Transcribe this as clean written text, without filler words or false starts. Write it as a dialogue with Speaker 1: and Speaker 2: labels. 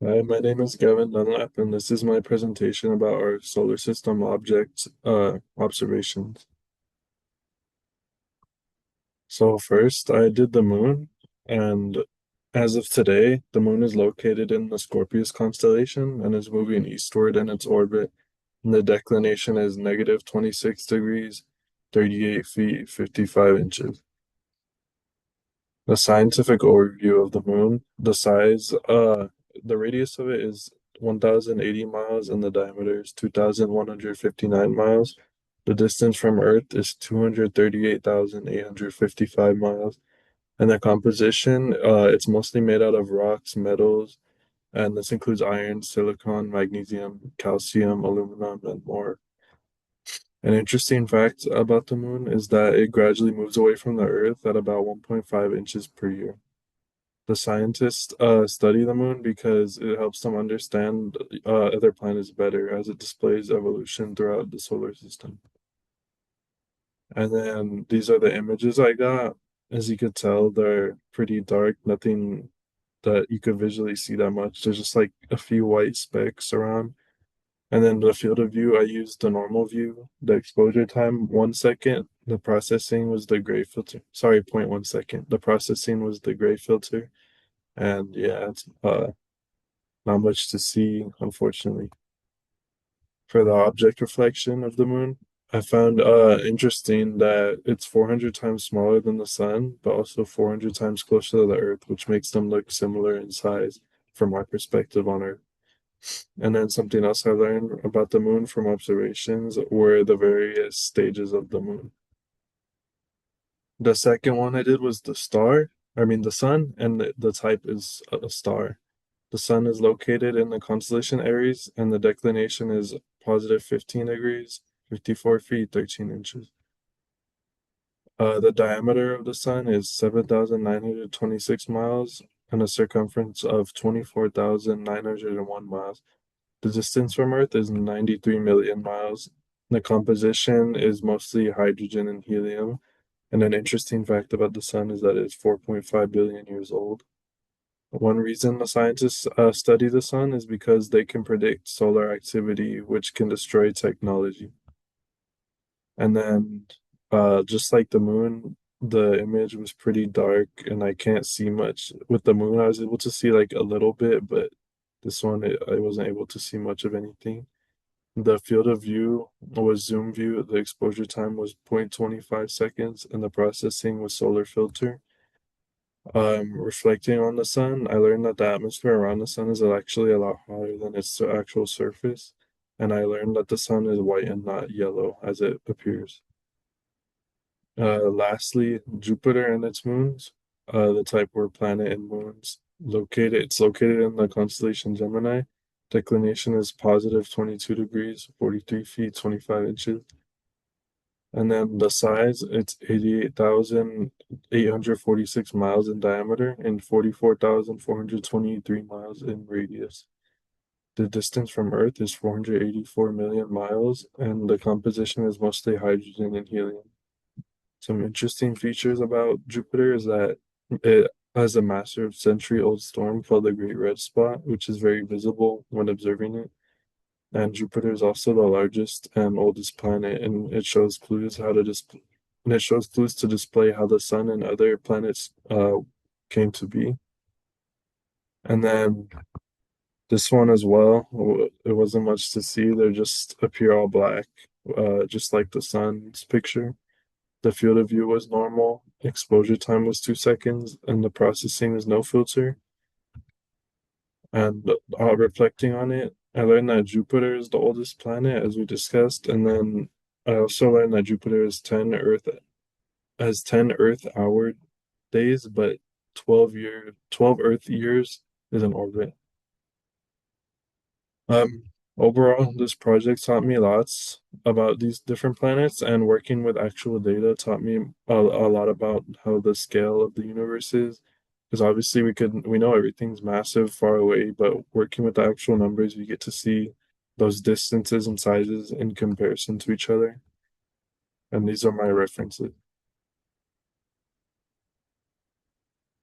Speaker 1: Hi, my name is Gavin Dunlap, and this is my presentation about our solar system object observations. So first, I did the moon, and as of today, the moon is located in the Scorpius constellation and is moving eastward in its orbit. And the declination is negative 26 degrees, 38 feet, 55 inches. The scientific overview of the moon, the radius of it is 1,080 miles and the diameter is 2,159 miles. The distance from Earth is 238,855 miles. And the composition, it's mostly made out of rocks, metals, and this includes iron, silicon, magnesium, calcium, aluminum, and more. An interesting fact about the moon is that it gradually moves away from the Earth at about 1.5 inches per year. The scientists study the moon because it helps them understand other planets better as it displays evolution throughout the solar system. And then these are the images I got. As you could tell, they're pretty dark, nothing that you could visually see that much. There's just like a few white specks around. And then the field of view, I used the normal view. The exposure time, 1 second. The processing was the gray filter. Sorry, 0.1 second. The processing was the gray filter. And yeah, it's not much to see, unfortunately. For the object reflection of the moon, I found interesting that it's 400 times smaller than the sun, but also 400 times closer to the Earth, which makes them look similar in size from my perspective on Earth. And then something else I learned about the moon from observations were the various stages of the moon. The second one I did was the sun, and the type is a star. The sun is located in the constellation Aries, and the declination is positive 15 degrees, 54 feet, 13 inches. The diameter of the sun is 7,926 miles and a circumference of 24,901 miles. The distance from Earth is 93 million miles. The composition is mostly hydrogen and helium. And an interesting fact about the sun is that it's 4.5 billion years old. One reason the scientists study the sun is because they can predict solar activity, which can destroy technology. And then, just like the moon, the image was pretty dark and I can't see much. With the moon, I was able to see like a little bit, but this one, I wasn't able to see much of anything. The field of view was zoom view, the exposure time was 0.25 seconds, and the processing was solar filter. Reflecting on the sun, I learned that the atmosphere around the sun is actually a lot hotter than its actual surface. And I learned that the sun is white and not yellow as it appears. Lastly, Jupiter and its moons, the type were planet and moons. It's located in the constellation Gemini. Declination is positive 22 degrees, 43 feet, 25 inches. And then the size, it's 88,846 miles in diameter and 44,423 miles in radius. The distance from Earth is 484 million miles, and the composition is mostly hydrogen and helium. Some interesting features about Jupiter is that it has a massive century-old storm called the Great Red Spot, which is very visible when observing it. And Jupiter is also the largest and oldest planet, and it shows clues to display how the sun and other planets came to be. And then this one as well, it wasn't much to see. They just appear all black, just like the sun's picture. The field of view was normal, exposure time was 2 seconds, and the processing is no filter. And reflecting on it, I learned that Jupiter is the oldest planet, as we discussed, and then I also learned that Jupiter has 10 Earth hour days, but 12 Earth years is an orbit. Um, Overall, this project taught me lots about these different planets, and working with actual data taught me a lot about how the scale of the universe is. Because obviously we know everything's massive far away, but working with the actual numbers, we get to see those distances and sizes in comparison to each other. And these are my references.